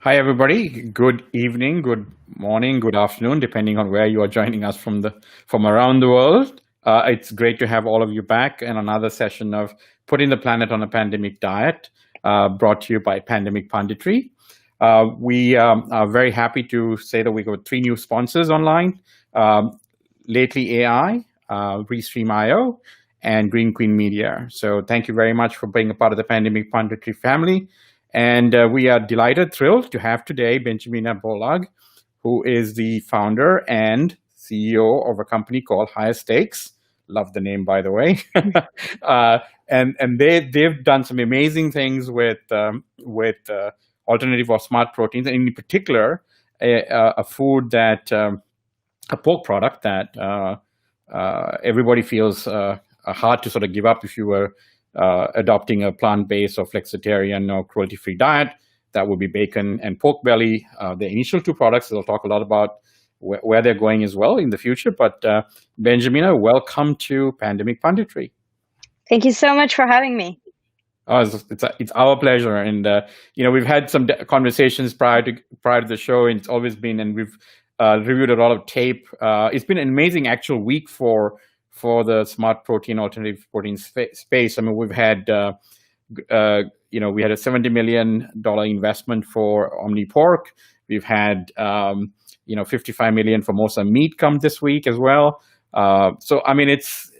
Hi, everybody. Good evening, good morning, good afternoon, depending on where you are joining us from around the world. It's great to have all of you back in another session of Putting the Planet on a Pandemic Diet, brought to you by Pandemic Punditry. We are very happy to say that we got three new sponsors online: Lately AI, Restream.io, and Green Queen Media. So thank you very much for being a part of the Pandemic Punditry family. And we are delighted, thrilled to have today Benjamina Bollag, who is the founder and CEO of a company called HigherSteaks. Love the name, by the way. uh, and they've done some amazing things with alternative or smart proteins, and in particular, a food that a pork product that everybody feels hard to sort of give up if you were adopting a plant-based or flexitarian or cruelty-free diet. That would be bacon and pork belly. The initial two products, I'll talk a lot about where they're going as well in the future. But Benjamina, welcome to Pandemic Punditry. Thank you so much for having me. Oh, it's our pleasure, and we've had some conversations prior to the show, and it's always been, and we've reviewed a lot of tape. It's been an amazing actual week for the smart protein, alternative protein space. I mean, we've had we had a $70 million investment for OmniPork. We've had $55 million for Mosa Meat come this week as well. So I mean,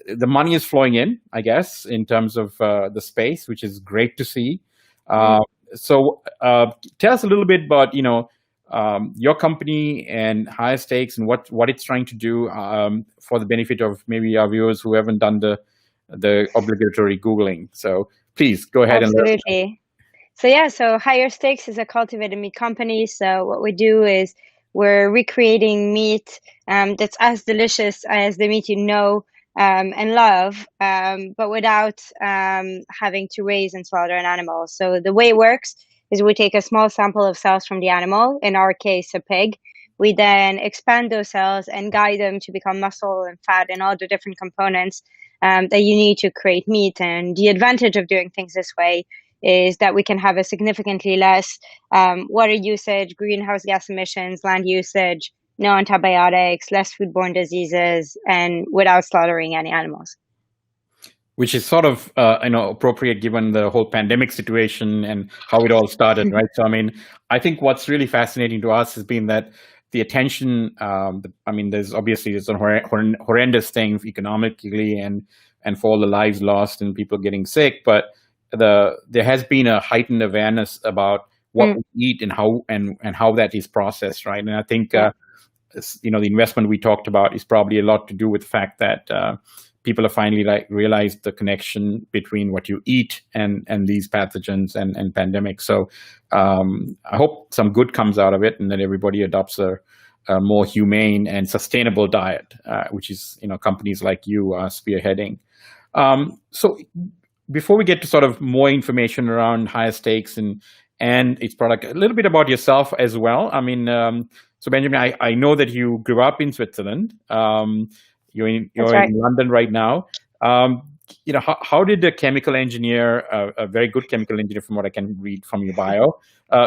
the money is flowing in, I guess, in terms of the space, which is great to see. So tell us a little bit about your company and HigherSteaks and what it's trying to do for the benefit of maybe our viewers who haven't done the obligatory Googling. So please go ahead. Absolutely. So HigherSteaks is a cultivated meat company. So what we do is we're recreating meat that's as delicious as the meat and love, but without having to raise and slaughter an animal. So the way it works is we take a small sample of cells from the animal, in our case, a pig. We then expand those cells and guide them to become muscle and fat and all the different components that you need to create meat. And the advantage of doing things this way is that we can have a significantly less water usage, greenhouse gas emissions, land usage, no antibiotics, less foodborne diseases, and without slaughtering any animals. Which is sort of appropriate given the whole pandemic situation and how it all started, right? So I mean, I think what's really fascinating to us has been that the attention. I mean, there's some horrendous things economically and for all the lives lost and people getting sick, but there has been a heightened awareness about what we eat and how that is processed, right? And I think the investment we talked about is probably a lot to do with the fact that people have finally realized the connection between what you eat and these pathogens and pandemics. So I hope some good comes out of it, and that everybody adopts a more humane and sustainable diet, which is companies like you are spearheading. So before we get to sort of more information around HigherSteaks and its product, a little bit about yourself as well. I mean, so Benjamin, I know that you grew up in Switzerland. You're in London right now. How did a chemical engineer, a very good chemical engineer from what I can read from your bio,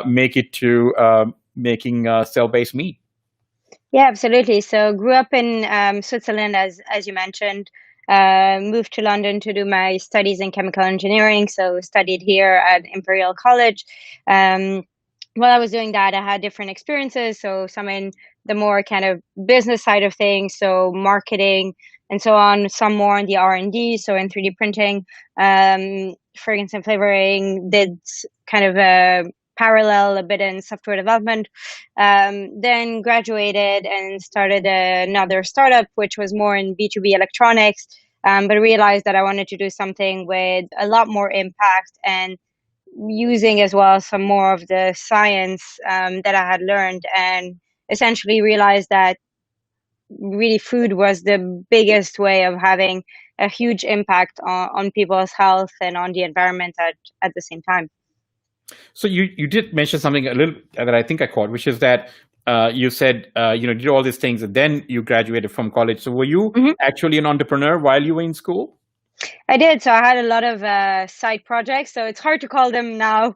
make it to making cell-based meat? Yeah, absolutely. So grew up in Switzerland, as you mentioned. Moved to London to do my studies in chemical engineering. So studied here at Imperial College. While I was doing that, I had different experiences. So some in the more kind of business side of things, so marketing and so on. Some more on the R&D, so in 3D printing, fragrance and flavoring. Did kind of a parallel a bit in software development. Then graduated and started another startup, which was more in B2B electronics, but realized that I wanted to do something with a lot more impact and using as well some more of the science that I had learned, and essentially realized that really food was the biggest way of having a huge impact on people's health and on the environment at the same time. So you did mention something a little that I think I caught, which is that you said did all these things and then you graduated from college. So were you actually an entrepreneur while you were in school? I did. So I had a lot of side projects. So it's hard to call them now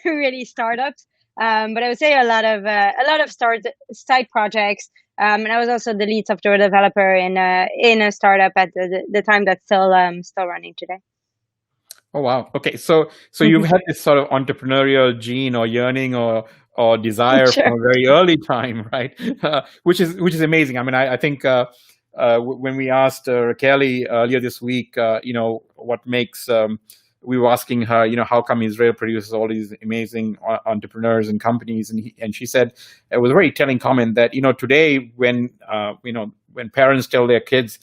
really startups. But I would say a lot of side projects. And I was also the lead software developer in a startup at the time that's still running today. Oh wow. Okay. So you've had this sort of entrepreneurial gene or yearning or desire Sure. from a very early time, right? Which is amazing. I mean, I think when we asked Raquel earlier this week, what makes we were asking her, how come Israel produces all these amazing entrepreneurs and companies, and she said it was a very telling comment that today when when parents tell their kids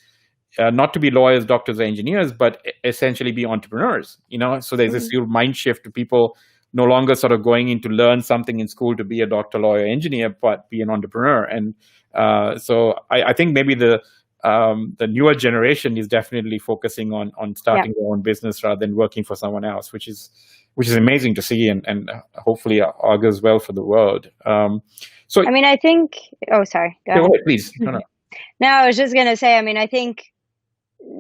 not to be lawyers, doctors, or engineers, but essentially be entrepreneurs. So there's this huge mind shift to people no longer sort of going in to learn something in school to be a doctor, lawyer, engineer, but be an entrepreneur. And so I think maybe the newer generation is definitely focusing on starting their own business rather than working for someone else, which is amazing to see, and hopefully augurs well for the world. So I mean, I think. Oh, sorry. Go ahead. Please. No. No, I was just gonna say. I mean, I think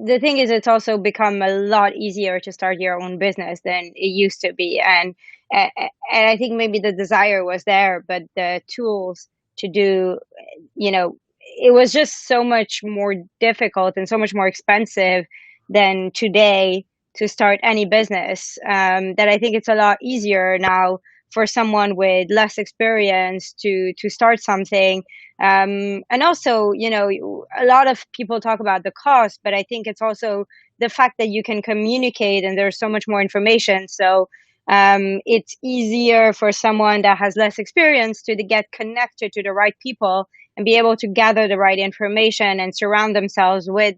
the thing is, it's also become a lot easier to start your own business than it used to be, and I think maybe the desire was there, but the tools to do, it was just so much more difficult and so much more expensive than today to start any business, that I think it's a lot easier now for someone with less experience to start something. And also, a lot of people talk about the cost, but I think it's also the fact that you can communicate and there's so much more information. So it's easier for someone that has less experience to get connected to the right people and be able to gather the right information and surround themselves with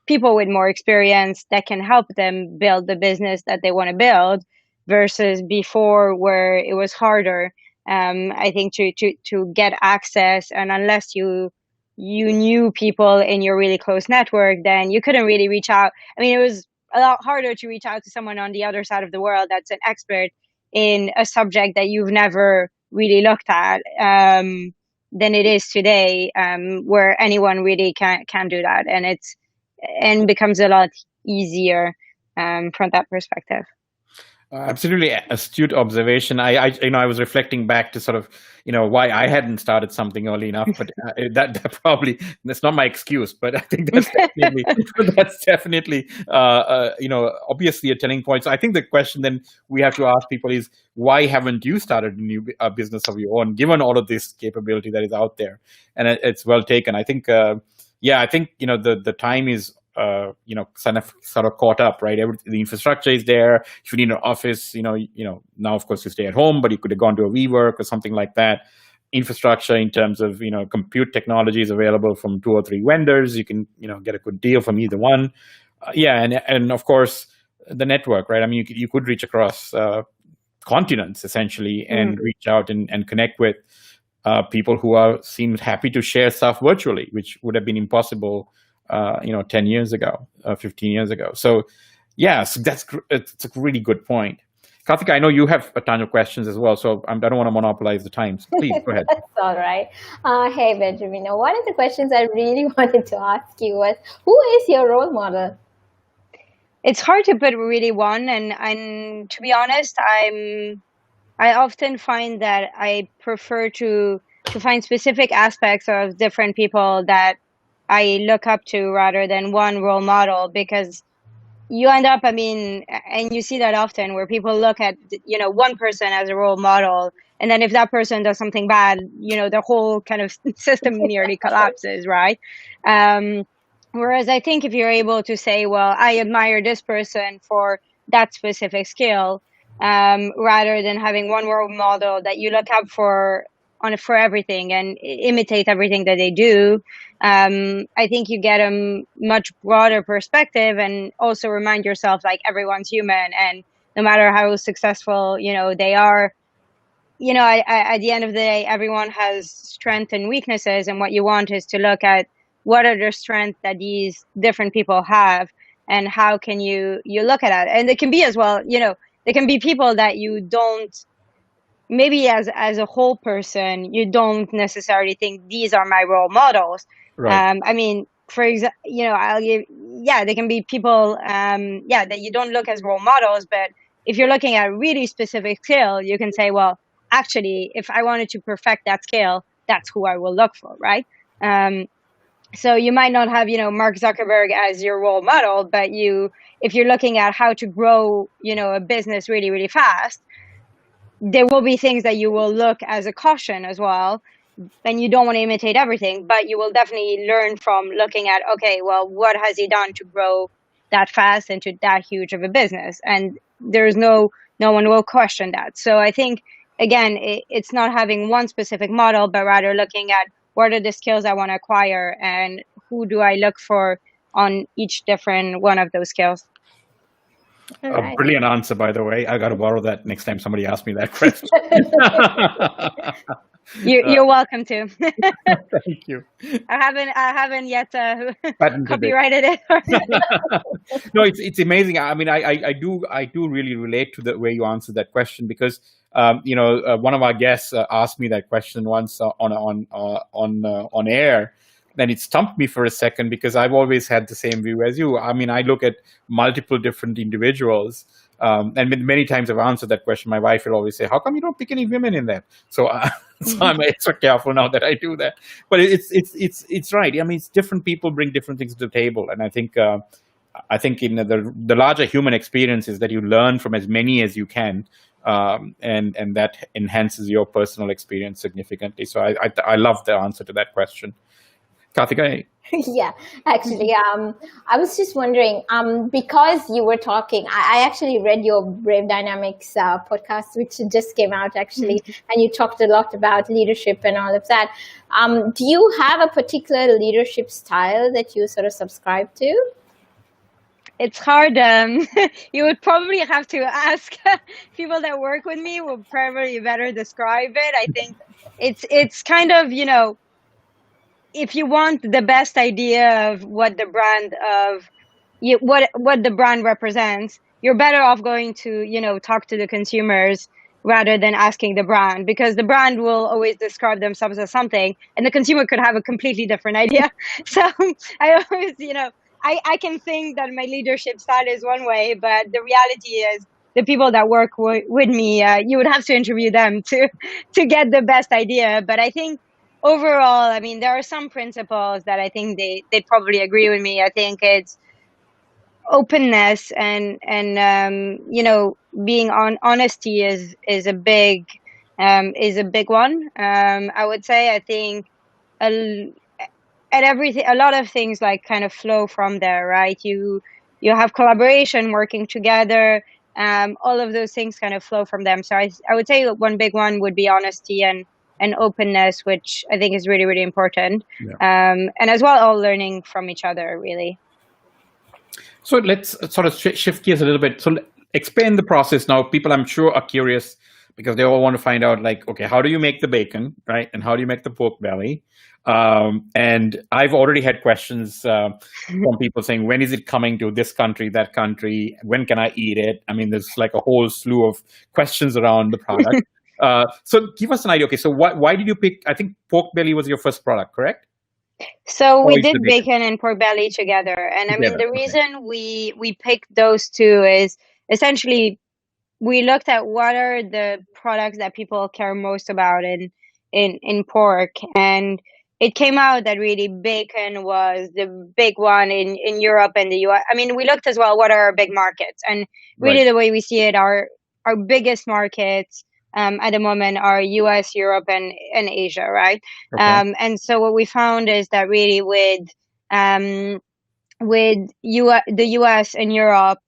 people with more experience that can help them build the business that they want to build, versus before where it was harder. I think to get access, and unless you knew people in your really close network, then you couldn't really reach out. I mean, it was a lot harder to reach out to someone on the other side of the world that's an expert in a subject that you've never really looked at, than it is today, where anyone really can do that, and becomes a lot easier from that perspective. Absolutely astute observation. I was reflecting back to sort of why I hadn't started something early enough, but that probably that's not my excuse. But I think that's definitely obviously a telling point. So I think the question then we have to ask people is, why haven't you started a new business of your own, given all of this capability that is out there? And it's well taken. I think I think the time is sort of caught up, right? The infrastructure is there. If you need an office, now of course you stay at home, but you could have gone to a WeWork or something like that. Infrastructure in terms of compute technology is available from 2 or 3 vendors. You can get a good deal from either one. And of course the network, right? I mean, you could reach across continents essentially and reach out and connect with people who seemed happy to share stuff virtually, which would have been impossible 10 years ago, 15 years ago. So yes, it's a really good point. Karthika, I know you have a ton of questions as well, so I don't want to monopolize the time. So please go ahead. That's all right. Hey, Benjamina, one of the questions I really wanted to ask you was, who is your role model? It's hard to put really one, and to be honest, I often find that I prefer to find specific aspects of different people that I look up to rather than one role model, because you end up, I mean, and you see that often where people look at, one person as a role model, and then if that person does something bad, the whole kind of system nearly collapses, right? Whereas I think if you're able to say, well, I admire this person for that specific skill, rather than having one role model that you look up for everything and imitate everything that they do, I think you get a much broader perspective, and also remind yourself like everyone's human, and no matter how successful they are, at the end of the day, everyone has strengths and weaknesses, and what you want is to look at what are the strengths that these different people have, and how can you look at that. And it can be as well, there can be people that you don't, maybe as a whole person, you don't necessarily think these are my role models. Right. I mean, for example, there can be people, that you don't look as role models, but if you're looking at a really specific skill, you can say, well, actually, if I wanted to perfect that scale, that's who I will look for, right? So you might not have, Mark Zuckerberg as your role model, but if you're looking at how to grow, a business really, really fast, there will be things that you will look as a caution as well. And you don't want to imitate everything, but you will definitely learn from looking at, okay, well, what has he done to grow that fast into that huge of a business? And there's no one will question that. So I think, again, it's not having one specific model, but rather looking at what are the skills I want to acquire and who do I look for on each different one of those skills. Right. Brilliant answer, by the way. I got to borrow that next time somebody asks me that question. You're welcome to. Thank you. I haven't yet copyrighted it. No, it's amazing. I mean, I do really relate to the way you answered that question, because one of our guests asked me that question once on air. Then it stumped me for a second, because I've always had the same view as you. I mean, I look at multiple different individuals, and many times I've answered that question. My wife will always say, "How come you don't pick any women in that?" So, so I'm extra careful now that I do that. But it's right. I mean, it's different people bring different things to the table, and I think in the larger human experience is that you learn from as many as you can. And that enhances your personal experience significantly. So I love the answer to that question. Karthika? Yeah, actually, I was just wondering, because you were talking, I actually read your Brave Dynamics podcast, which just came out actually, and you talked a lot about leadership and all of that. Do you have a particular leadership style that you sort of subscribe to? It's hard. You would probably have to ask people that work with me will probably better describe it. I think it's kind of, if you want the best idea of what the brand what the brand represents, you're better off going to, talk to the consumers rather than asking the brand, because the brand will always describe themselves as something and the consumer could have a completely different idea. So I always, I can think that my leadership style is one way, but the reality is the people that work with me, you would have to interview them to get the best idea. But I think overall, I mean, there are some principles that I think they probably agree with me. I think it's openness and being honesty is a big one. I would say, I think a lot of things like kind of flow from there, right? You have collaboration, working together, all of those things kind of flow from them. So I would say one big one would be honesty and openness, which I think is really, really important. Yeah. And as well, all learning from each other, really. So let's sort of shift gears a little bit. So explain the process now. People, I'm sure, are curious because they all want to find out, like, okay, how do you make the bacon, right? And how do you make the pork belly? And I've already had questions from people saying, when is it coming to this country, that country? When can I eat it? I mean, there's like a whole slew of questions around the product. So give us an idea. Okay, so why did you pick, I think pork belly was your first product, correct? So we did bacon and pork belly together. And I mean, the reason we picked those two is essentially we looked at what are the products that people care most about in pork. And it came out that really bacon was the big one in Europe and the US. I mean, we looked as well, what are our big markets? And really the way we see it, our biggest markets at the moment are US, Europe, and Asia, right? Okay. And so what we found is that really with the US and Europe,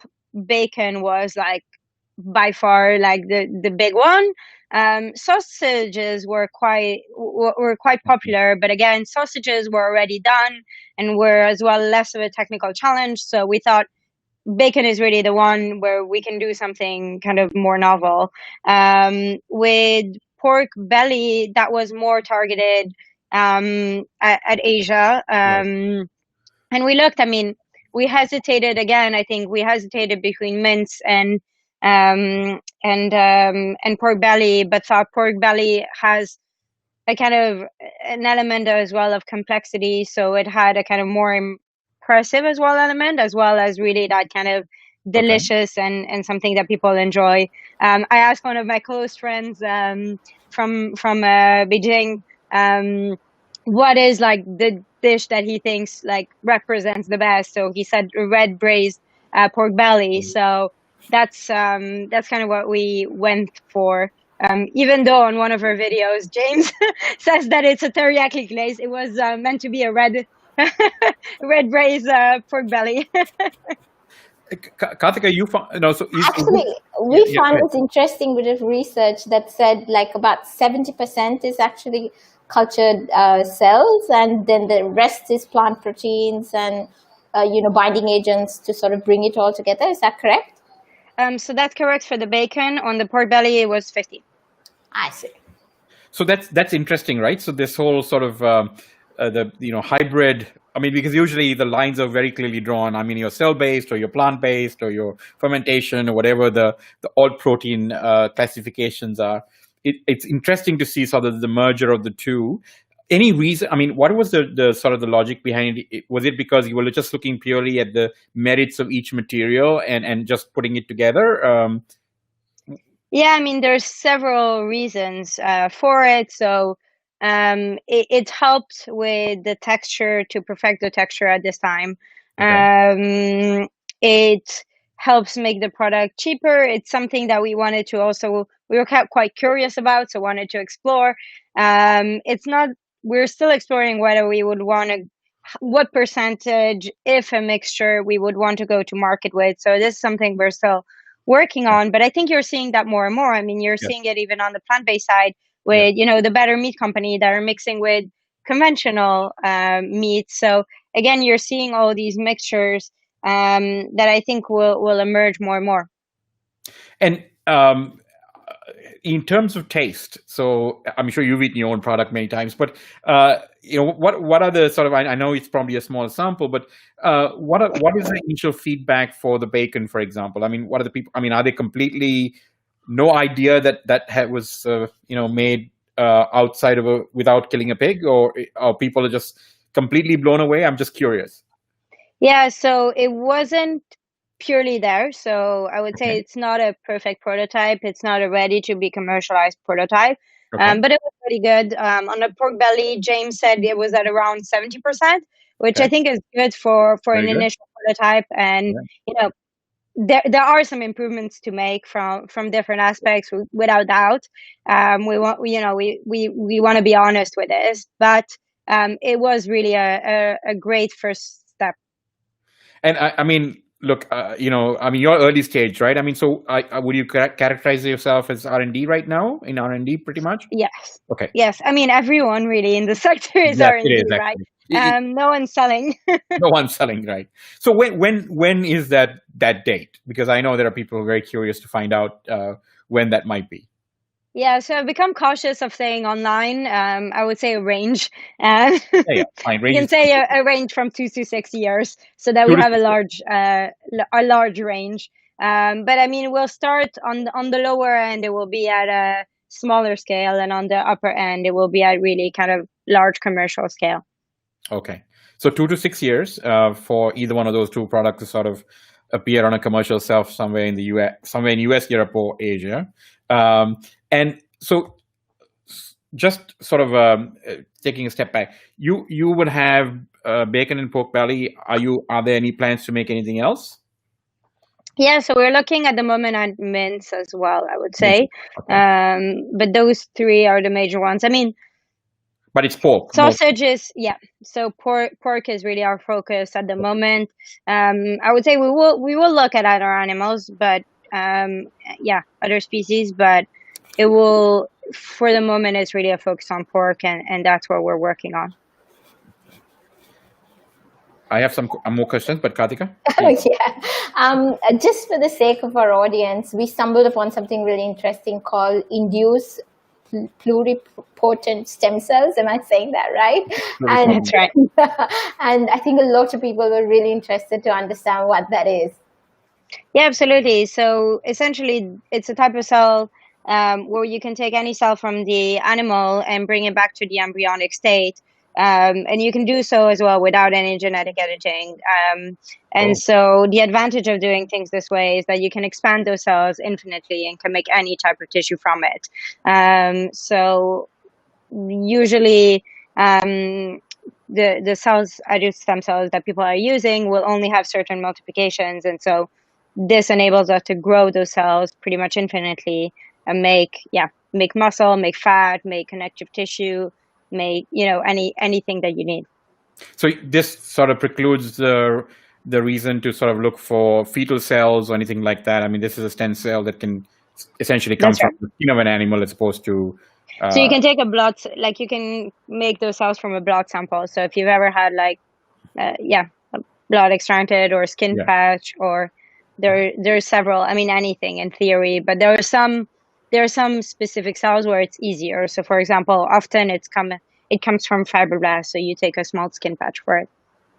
bacon was like by far like the big one. Sausages were quite popular, but again, sausages were already done and were as well less of a technical challenge. So we thought bacon is really the one where we can do something kind of more novel. With pork belly, that was more targeted at Asia. And we looked, I mean, we hesitated again. I think we hesitated between mince and pork belly, but thought pork belly has a kind of an element as well of complexity. So it had a kind of more impressive as well element, as well as really that kind of delicious and something that people enjoy. I asked one of my close friends from Beijing what is like the dish that he thinks like represents the best. So he said red braised pork belly. So that's kind of what we went for. Even though on one of our videos, James says that it's a teriyaki glaze, it was meant to be a red braised pork belly. Karthika, you found actually we found it interesting with the research that said like about 70% is actually cultured cells, and then the rest is plant proteins and binding agents to sort of bring it all together. Is that correct? So that's correct for the bacon. On the pork belly, it was 50. I see. So that's interesting, right? So this whole sort of hybrid. I mean, because usually the lines are very clearly drawn. I mean, you're cell-based or you're plant-based or your fermentation or whatever the alt protein classifications are. It's interesting to see sort of the merger of the two. Any reason? I mean, what was the sort of the logic behind it? Was it because you were just looking purely at the merits of each material and just putting it together? Yeah, I mean, there's several reasons for it. So it helped with the texture, to perfect the texture at this time. Okay. It helps make the product cheaper. It's something that we wanted to also, we were quite curious about, so wanted to explore. We're still exploring whether we would want to, what percentage, if a mixture, we would want to go to market with. So this is something we're still working on, but I think you're seeing that more and more. I mean, you're seeing it even on the plant-based side with, the better meat company that are mixing with conventional meat. So again, you're seeing all these mixtures that I think will emerge more and more. And in terms of taste, so I'm sure you've eaten your own product many times, but what are the sort of, I know it's probably a small sample, but what is the initial feedback for the bacon, for example? I mean, what are the people? I mean, are they completely no idea that was made outside of without killing a pig, or people are just completely blown away? I'm just curious. Yeah, so it wasn't purely there. So I would say it's not a perfect prototype. It's not a ready to be commercialized prototype, but it was pretty good. On the pork belly, James said it was at around 70%, which I think is good for an initial prototype. And there are some improvements to make from different aspects, without doubt. We want to be honest with this, but it was really a great first step. And I mean, look, you're early stage, right? I mean, so would you characterize yourself as R&D right now? In R&D, pretty much? Yes. Okay. Yes. I mean, everyone really in the sector is R&D, right? No one's selling. No one's selling, right? So when is that date? Because I know there are people who are very curious to find out when that might be. Yeah, so I've become cautious of saying online. I would say a range. Fine. You can say a range from 2 to 6 years, so that we have a large range. But I mean, we'll start on the lower end. It will be at a smaller scale, and on the upper end, it will be at really kind of large commercial scale. Okay, so 2 to 6 years for either one of those two products to sort of appear on a commercial shelf somewhere in the US, Europe, or Asia. And so, just sort of taking a step back, you would have bacon and pork belly. Are there any plans to make anything else? Yeah, so we're looking at the moment at mince as well, I would say. Okay. But those three are the major ones. I mean, but it's pork. Sausage is, so pork is really our focus at the moment. I would say we will look at other animals, but other species, but it will, for the moment, it's really a focus on pork, and that's what we're working on. I have some more questions, but Karthika? Just for the sake of our audience, we stumbled upon something really interesting called Induced pluripotent stem cells. Am I saying that right? And that's right. And I think a lot of people were really interested to understand what that is. Yeah, absolutely. So essentially, it's a type of cell where you can take any cell from the animal and bring it back to the embryonic state. And you can do so as well without any genetic editing. And so the advantage of doing things this way is that you can expand those cells infinitely and can make any type of tissue from it. So usually the cells, induced stem cells that people are using will only have certain multiplications. And so this enables us to grow those cells pretty much infinitely and make muscle, make fat, make connective tissue, make, anything that you need. So this sort of precludes the reason to sort of look for fetal cells or anything like that. I mean, this is a stem cell that can essentially come from the skin of an animal as opposed to. So you can take a blood, like you can make those cells from a blood sample. So if you've ever had blood extracted or skin patch, or there's several. I mean, anything in theory, but there are some specific cells where it's easier. So for example, often it comes from fibroblasts. So you take a small skin patch for it.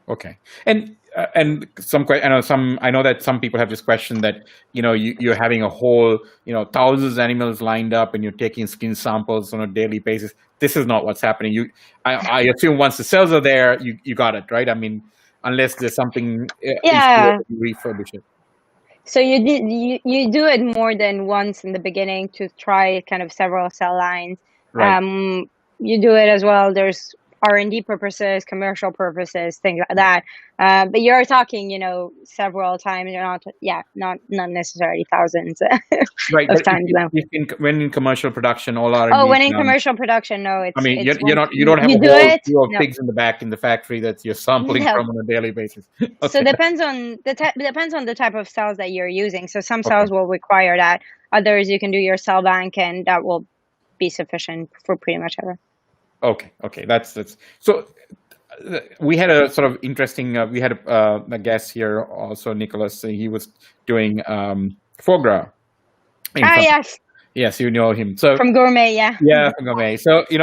Okay, and I know that some people have this question that you're having a whole thousands of animals lined up and you're taking skin samples on a daily basis. This is not what's happening. I assume once the cells are there, you got it, right? I mean, unless there's something you refurbish it. So you do it more than once in the beginning to try kind of several cell lines. Right. You do it as well. There's R&D purposes, commercial purposes, things like that. But you're talking, several times. You're not necessarily thousands right, of times. When in commercial production, all R&D. Oh, when in commercial production, no. It's, I mean, it's you don't have a whole few of pigs in the back in the factory that you're sampling from on a daily basis. Okay. So it depends on the type of cells that you're using. So some cells will require that. Others you can do your cell bank, and that will be sufficient for pretty much ever. Okay, that's so. We had a sort of interesting. We had a guest here also, Nicholas. He was doing foie gras. Yes. Yes, you know him. So from Gourmet, yeah. Yeah, from Gourmet. So it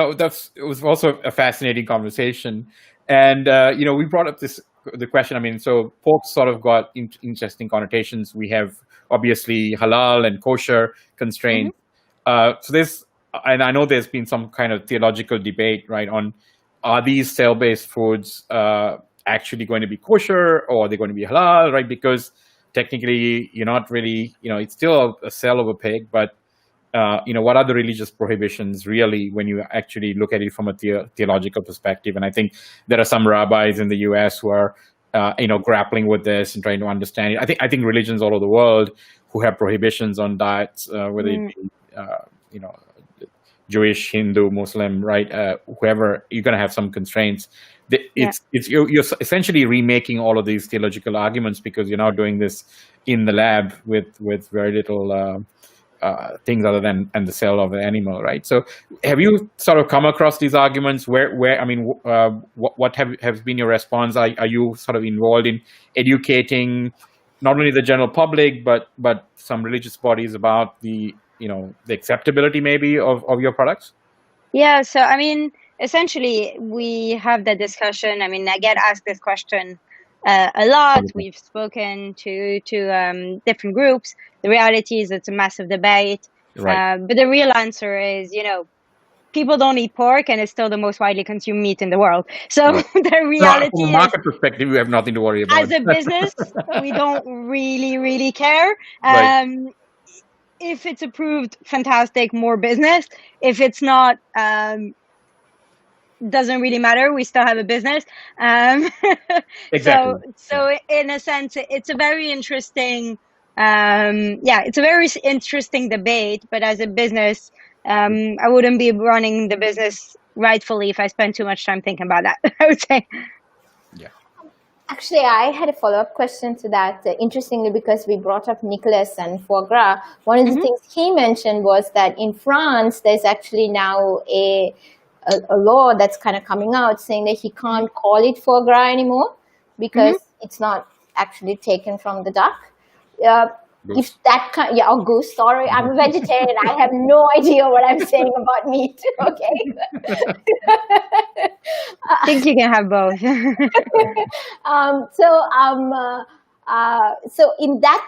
was also a fascinating conversation, and we brought up the question. I mean, so pork sort of got interesting connotations. We have obviously halal and kosher constraints. So there's. And I know there's been some kind of theological debate, right, on are these cell-based foods actually going to be kosher or are they going to be halal, right? Because technically you're not really, it's still a cell of a pig, but what are the religious prohibitions really when you actually look at it from a theological perspective? And I think there are some rabbis in the U.S. who are, grappling with this and trying to understand it. I think religions all over the world who have prohibitions on diets, whether it be, Jewish, Hindu, Muslim, right? Whoever, you're going to have some constraints. You're essentially remaking all of these theological arguments because you're now doing this in the lab with very little things other than the cell of the animal, right? So, have you sort of come across these arguments? Where I mean, what have been your response? Are you sort of involved in educating not only the general public but some religious bodies about the acceptability maybe of your products? Yeah, so I mean, essentially we have the discussion. I mean, I get asked this question a lot. We've spoken to different groups. The reality is it's a massive debate. Right. But the real answer is, people don't eat pork and it's still the most widely consumed meat in the world. So the reality from a market perspective, you have nothing to worry about. As a business, we don't really care. Right. If it's approved, fantastic, more business. If it's not, doesn't really matter. We still have a business. Exactly. So in a sense, it's a very interesting, it's a very interesting debate. But as a business, I wouldn't be running the business rightfully if I spent too much time thinking about that, I would say. Yeah. Actually, I had a follow-up question to that. Interestingly, because we brought up Nicholas and foie gras, one of the things he mentioned was that in France, there's actually now a law that's kind of coming out saying that he can't call it foie gras anymore because it's not actually taken from the duck. If that or goose, sorry, I'm a vegetarian. I have no idea what I'm saying about meat. Okay. I think you can have both. So in that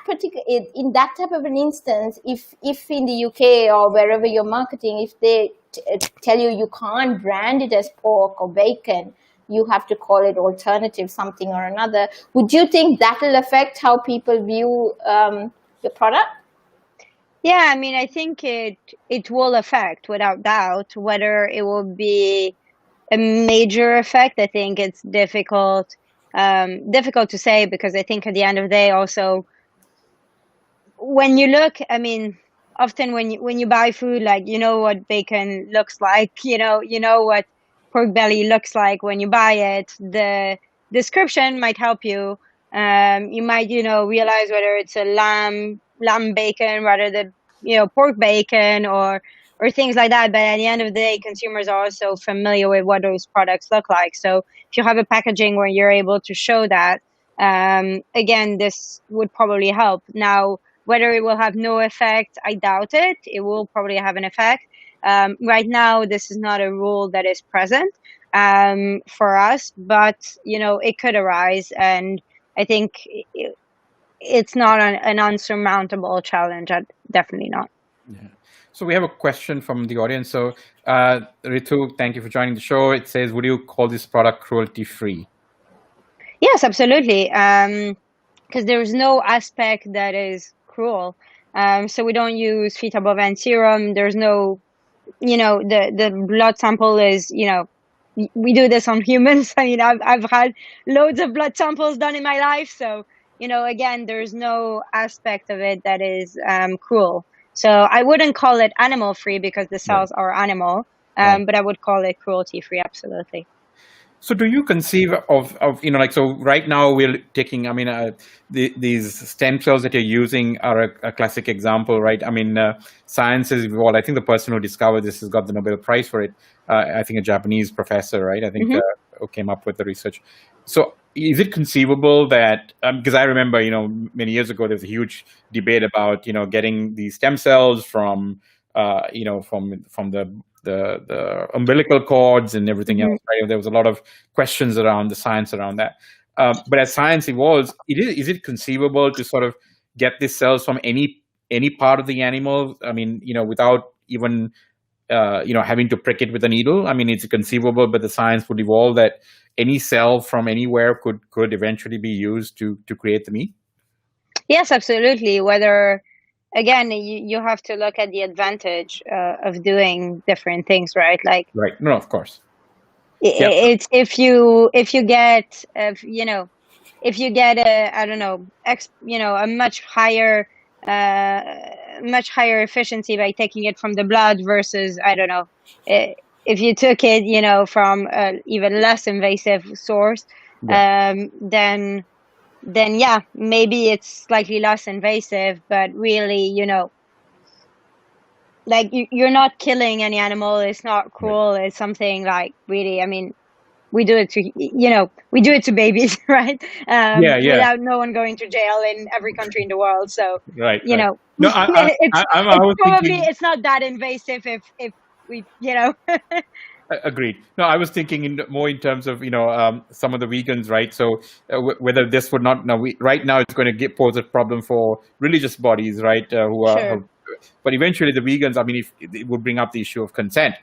type of an instance, if in the UK or wherever you're marketing, if they tell you can't brand it as pork or bacon. You have to call it alternative something or another. Would you think that will affect how people view the product? Yeah, I mean, I think it will affect, without doubt. Whether it will be a major effect, I think it's difficult to say, because I think at the end of the day, also, when you look, I mean, often when you buy food, like, you know what bacon looks like, you know what pork belly looks like when you buy it. The description might help you. You might, realize whether it's a lamb bacon rather than, pork bacon, or things like that. But at the end of the day, consumers are also familiar with what those products look like. So if you have a packaging where you're able to show that, again, this would probably help. Now, whether it will have no effect, I doubt it. It will probably have an effect. Right now, this is not a rule that is present for us, but it could arise, and I think it's not an unsurmountable challenge. Definitely not. Yeah. So we have a question from the audience. So Ritu, thank you for joining the show. It says, would you call this product cruelty-free? Yes, absolutely. Because there's no aspect that is cruel. So we don't use fetal bovine serum. There's no, the blood sample is, we do this on humans. I mean, I've had loads of blood samples done in my life. So, again, there's no aspect of it that is cruel. So I wouldn't call it animal free, because the cells are animal, but I would call it cruelty free. Absolutely. So do you conceive of like, so right now we're taking, I mean, these stem cells that you're using are a classic example, right? I mean, science has evolved. I think the person who discovered this has got the Nobel Prize for it. I think a Japanese professor, right? I think who came up with the research. So is it conceivable that, because I remember, many years ago, there was a huge debate about, getting these stem cells from, from the umbilical cords and everything else, right? There was a lot of questions around the science around that. But as science evolves, is it conceivable to sort of get these cells from any part of the animal? I mean, without even having to prick it with a needle. I mean, it's conceivable, but the science would evolve that any cell from anywhere could eventually be used to create the meat. Yes, absolutely. Whether, again, you have to look at the advantage of doing different things, right? Like, right. No, of course. It's if you get if you get a, I don't know, a much higher efficiency by taking it from the blood versus, I don't know, if you took it from even less invasive source, then yeah, maybe it's slightly less invasive, but really, like, you're not killing any animal. It's not cruel. It's something like, really, I mean, we do it to babies, right? Without no one going to jail in every country in the world. So, No, it's not that invasive if we, Agreed. No, I was thinking more in terms of some of the vegans, right? So whether this would not right now it's going to pose a problem for religious bodies, right? Who are, but eventually the vegans, I mean, if it would bring up the issue of consent.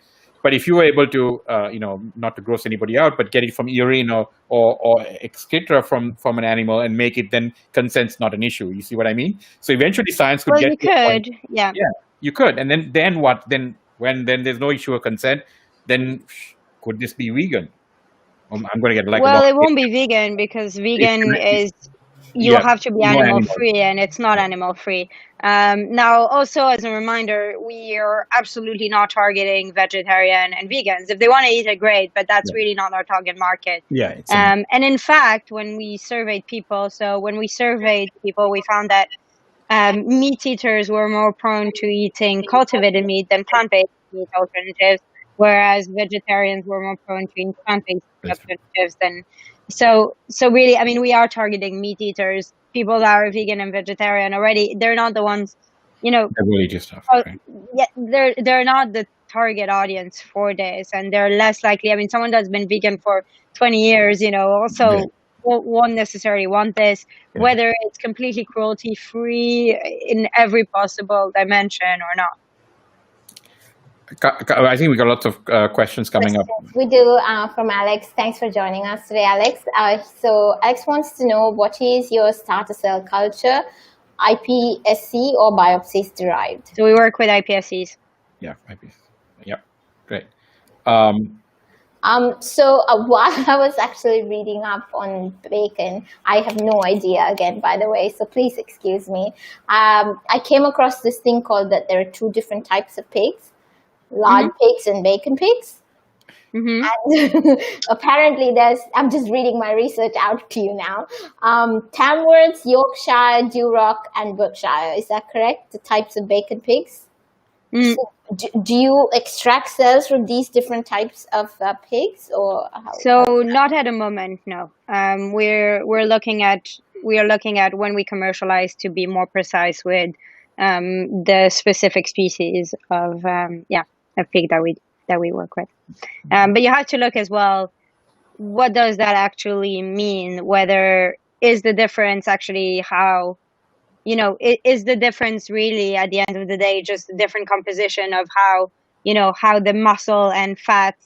But if you were able to, not to gross anybody out, but get it from urine or excreta from an animal and make it, then consent's not an issue. You see what I mean? So eventually science could get. You could, yeah, you could, and then what? Then when there's no issue of consent, then could this be vegan? I'm going to get like. Well, it won't be vegan, because vegan is. You have to be animal free, and it's not animal free. Now, also as a reminder, we are absolutely not targeting vegetarian and vegans. If they want to eat it, great, but that's really not our target market. And in fact, when we surveyed people, we found that meat eaters were more prone to eating cultivated meat than plant-based meat alternatives, whereas vegetarians were more prone to eating plant-based alternatives than. So really, I mean, we are targeting meat eaters. People that are vegan and vegetarian already, they're not the ones, religious stuff. Yeah, they're not the target audience for this, and they're less likely. I mean, someone that's been vegan for 20 years, also won't necessarily want this, whether it's completely cruelty-free in every possible dimension or not. I think we got lots of questions coming up. We do from Alex. Thanks for joining us today, Alex. So Alex wants to know, what is your starter cell culture, iPSC or biopsies derived? So we work with iPSCs. Yeah, iPSC. Yeah, great. So while I was actually reading up on bacon, I have no idea again, by the way, so please excuse me. I came across this thing called that there are two different types of pigs, large pigs and bacon pigs. And apparently I'm just reading my research out to you now. Tamworth, Yorkshire, Duroc, and Berkshire. Is that correct? The types of bacon pigs? So do you extract cells from these different types of pigs, or how? So not at the moment, no. We are looking at when we commercialize to be more precise with the specific species of pig that we work with. But you have to look as well, what does that actually mean? Whether is the difference actually how, is the difference really at the end of the day just a different composition of how the muscle and fat,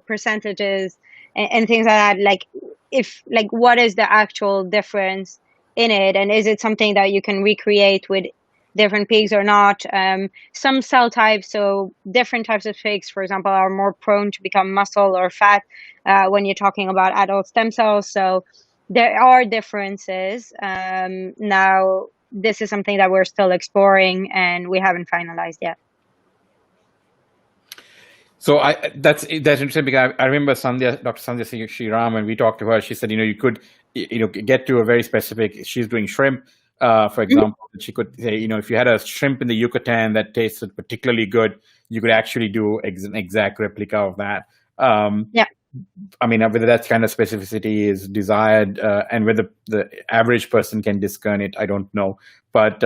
percentages and things like that, what is the actual difference in it, and is it something that you can recreate with different pigs or not? Some cell types, so different types of pigs, for example, are more prone to become muscle or fat when you're talking about adult stem cells. So there are differences. Now, this is something that we're still exploring and we haven't finalized yet. So that's interesting, because I remember Dr. Sandhya Sriram, when we talked to her, she said, you could, get to a very specific, she's doing shrimp, for example, she could say, if you had a shrimp in the Yucatan that tasted particularly good, you could actually do an exact replica of that. Yeah. I mean, whether that kind of specificity is desired and whether the average person can discern it, I don't know. But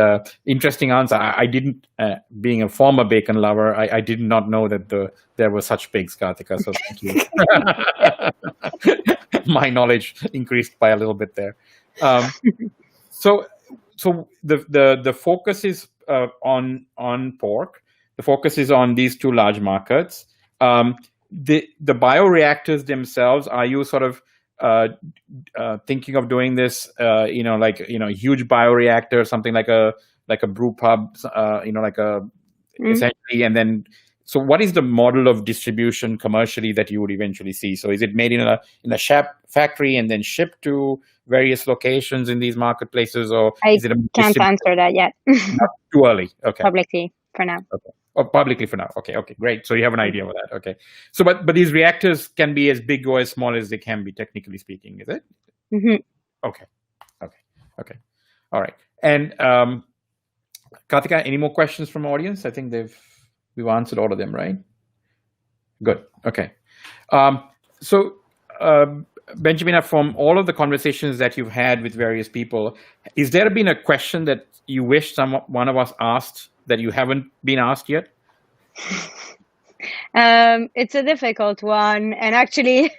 interesting answer. I didn't, being a former bacon lover, I did not know that there were such pigs, Karthika. So thank you. My knowledge increased by a little bit there. So the focus is on pork. The focus is on these two large markets. The bioreactors themselves, are you sort of thinking of doing this, huge bioreactor, something like a brew pub, essentially, and then, so what is the model of distribution commercially that you would eventually see? So is it made in a factory and then shipped to various locations in these marketplaces, or is it can't answer that yet. Not too early. Okay. Publicly for now. Okay. Oh, publicly for now. Okay, great. So you have an idea of that. Okay. So, but these reactors can be as big or as small as they can be, technically speaking, is it? Okay. All right. And Karthika, any more questions from the audience? I think we've answered all of them, right? Good. Okay. So, Benjamina, from all of the conversations that you've had with various people, is there been a question that you wish one of us asked that you haven't been asked yet? It's a difficult one, and actually,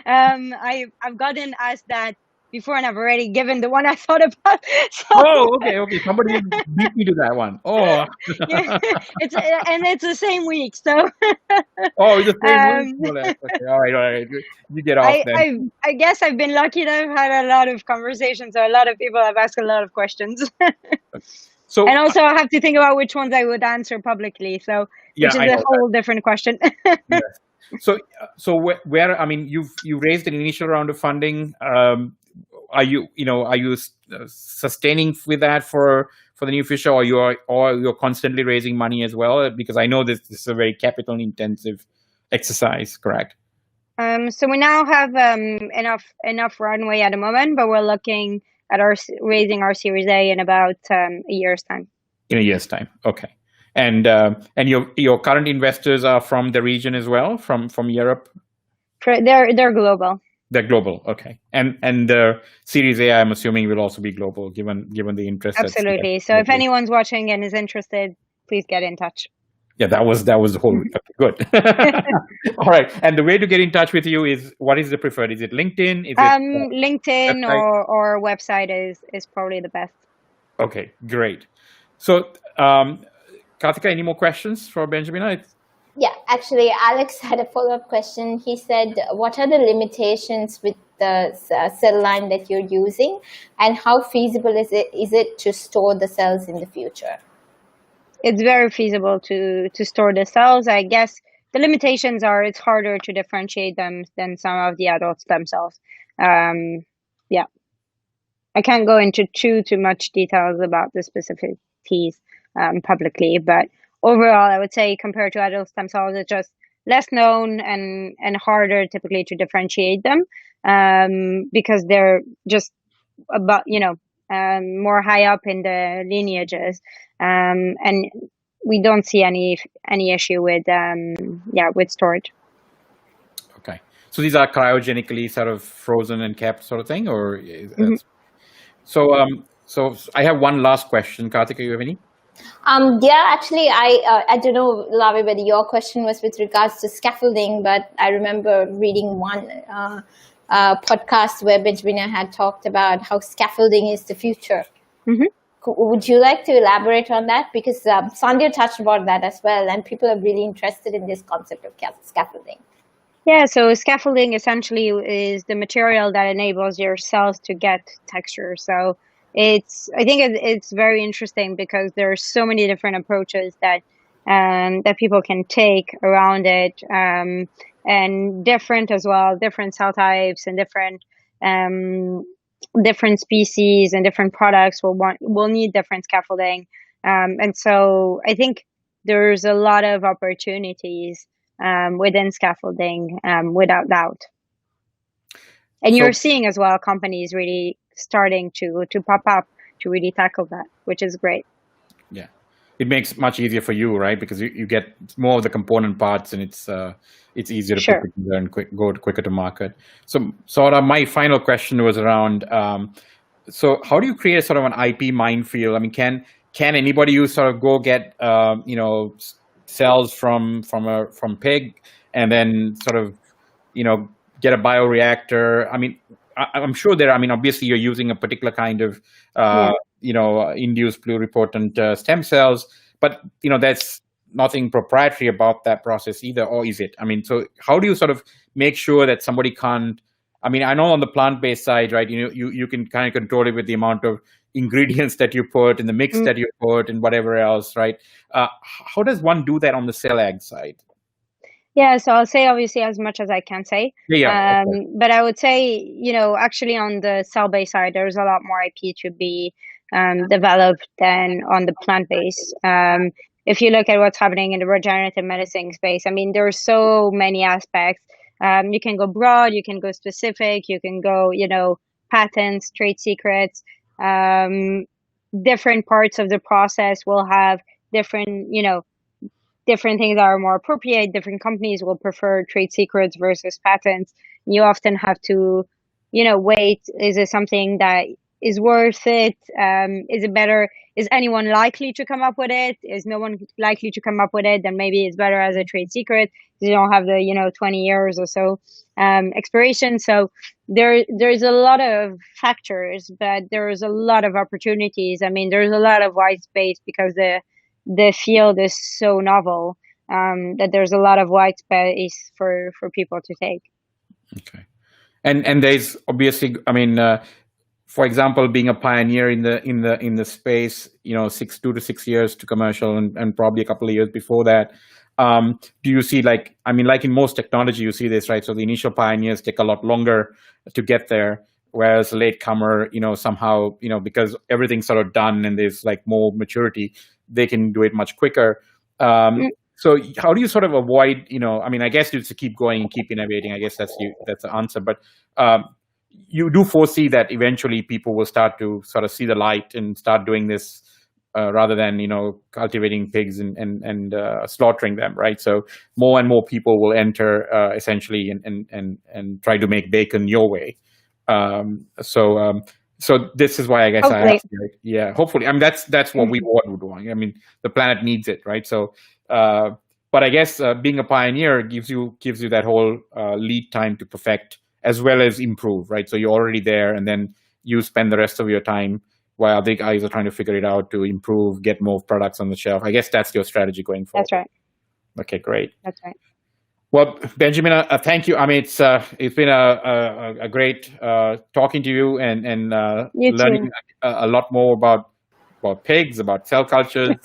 I've gotten asked that before, and I've already given the one I thought about. So. Oh, okay. Somebody beat me to that one. Oh, yeah, it's the same week, so. Oh, it's the same week. Okay, all right. You get off then. I guess I've been lucky that I've had a lot of conversations, so a lot of people have asked a lot of questions. So, and also, I have to think about which ones I would answer publicly. So, which is a whole different question. Yes. So where, I mean, you raised an initial round of funding. Are you sustaining with that for the new Fisher, or you're constantly raising money as well? Because I know this is a very capital intensive exercise, correct? So we now have enough runway at the moment, but we're looking at raising our Series A in about a year's time. In a year's time, okay. And your current investors are from the region as well, from Europe. They're global. They're global, okay. And the Series A, I'm assuming, will also be global, given the interest. Absolutely. So if anyone's watching and is interested, please get in touch. Yeah, that was the whole. Okay, good. All right. And the way to get in touch with you what is the preferred? Is it LinkedIn? Is it LinkedIn or website is probably the best. Okay, great. So, Karthika, any more questions for Benjamina? Yeah, actually, Alex had a follow-up question. He said, what are the limitations with the cell line that you're using, and how feasible is it to store the cells in the future? It's very feasible to store the cells. I guess the limitations are it's harder to differentiate them than some of the adult stem cells. Yeah, I can't go into too much details about the specificities publicly, but overall, I would say compared to adult stem cells, it's just less known and harder typically to differentiate them because they're just about more high up in the lineages, and we don't see any issue with with storage. Okay, so these are cryogenically sort of frozen and kept, sort of thing, or so I have one last question. Karthika, you have any? Yeah, actually, I don't know, Lavi, whether your question was with regards to scaffolding, but I remember reading one podcast where Benjamina had talked about how scaffolding is the future. Would you like to elaborate on that? Because Sandhya touched about that as well, and people are really interested in this concept of scaffolding. Yeah, so scaffolding essentially is the material that enables your cells to get texture. So I think it's very interesting because there are so many different approaches that people can take around it, and different as well, different cell types and different species and different products will need different scaffolding, and so I think there's a lot of opportunities within scaffolding, without doubt. And you're seeing as well companies really starting to pop up to really tackle that, which is great. Yeah, it makes it much easier for you, right? Because you get more of the component parts, and it's easier to put together and go quicker to market. So sort of my final question was around, so how do you create sort of an IP minefield? I mean, can anybody who sort of go get cells from pig and then sort of get a bioreactor? I mean, I'm sure there. I mean, obviously you're using a particular kind of induced pluripotent stem cells, but that's nothing proprietary about that process either, or is it? I mean, so how do you sort of make sure that somebody can't? I mean, I know on the plant-based side, right? You can kind of control it with the amount of ingredients that you put in the mix that you put and whatever else, right? How does one do that on the cell ag side? Yeah, so I'll say obviously as much as I can say. Yeah. But I would say, actually on the cell-based side, there's a lot more IP to be developed than on the plant-based. If you look at what's happening in the regenerative medicine space, I mean, there are so many aspects. You can go broad, you can go specific, you can go, patents, trade secrets. Different parts of the process will have different, different things that are more appropriate. Different companies will prefer trade secrets versus patents. You often have to, wait. Is it something that is worth it? Is it better? Is anyone likely to come up with it? Is no one likely to come up with it? Then maybe it's better as a trade secret. You don't have the 20 years or so expiration. So there's a lot of factors, but there's a lot of opportunities. I mean, there's a lot of white space because the field is so novel that there's a lot of white space for people to take. Okay, and there's obviously, I mean, for example, being a pioneer in the space, 2 to 6 years to commercial, and probably a couple of years before that. Do you see, like in most technology, you see this, right? So the initial pioneers take a lot longer to get there, whereas a latecomer, somehow, because everything's sort of done and there's like more maturity, they can do it much quicker. So how do you sort of avoid, I mean, I guess you just keep going and keep innovating. I guess that's the answer. But you do foresee that eventually people will start to sort of see the light and start doing this rather than, cultivating pigs and slaughtering them, right? So more and more people will enter essentially and try to make bacon your way. So this is why I guess hopefully. I asked you, right? Yeah, hopefully. I mean, that's what we all would want. I mean, the planet needs it, right? So, but I guess being a pioneer gives you that whole lead time to perfect as well as improve, right? So you're already there, and then you spend the rest of your time while other guys are trying to figure it out to improve, get more products on the shelf. I guess that's your strategy going forward. That's right. Okay, great. That's right. Well, Benjamina, thank you. I mean, it's been a great talking to you and You learning too. a lot more about pigs, about cell cultures,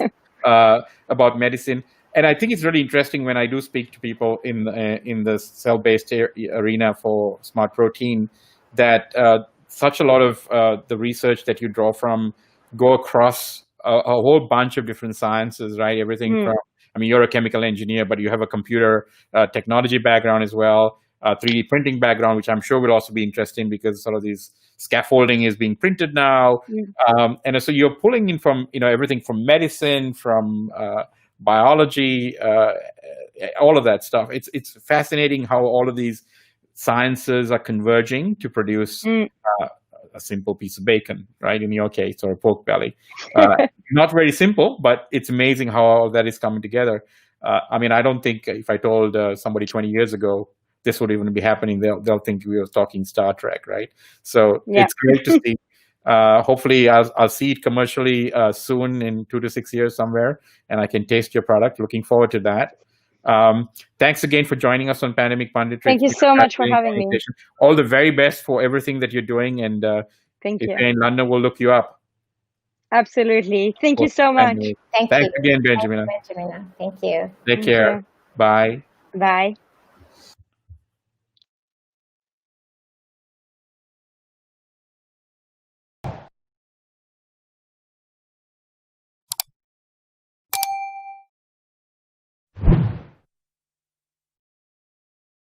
about medicine. And I think it's really interesting when I do speak to people in the cell-based arena for smart protein that such a lot of the research that you draw from go across a whole bunch of different sciences, right? Everything from, I mean, you're a chemical engineer, but you have a computer technology background as well, 3D printing background, which I'm sure will also be interesting because sort of these scaffolding is being printed now. And so you're pulling in from, everything from medicine, from biology, all of that stuff. It's fascinating how all of these sciences are converging to produce a simple piece of bacon, right? In your case, or a pork belly. Not very simple, but it's amazing how all that is coming together. I mean, I don't think if I told somebody 20 years ago this would even be happening, they'll think we were talking Star Trek, right? So it's great to see. Hopefully, I'll see it commercially soon in 2 to 6 years somewhere, and I can taste your product. Looking forward to that. Thanks again for joining us on Pandemic Punditry. Thank you so much for having me. All the very best for everything that you're doing, and Thank you. If you're in London, we'll look you up. Absolutely. Thank you so much. Thanks again, Benjamina. Thank you. Take care. Bye. Bye.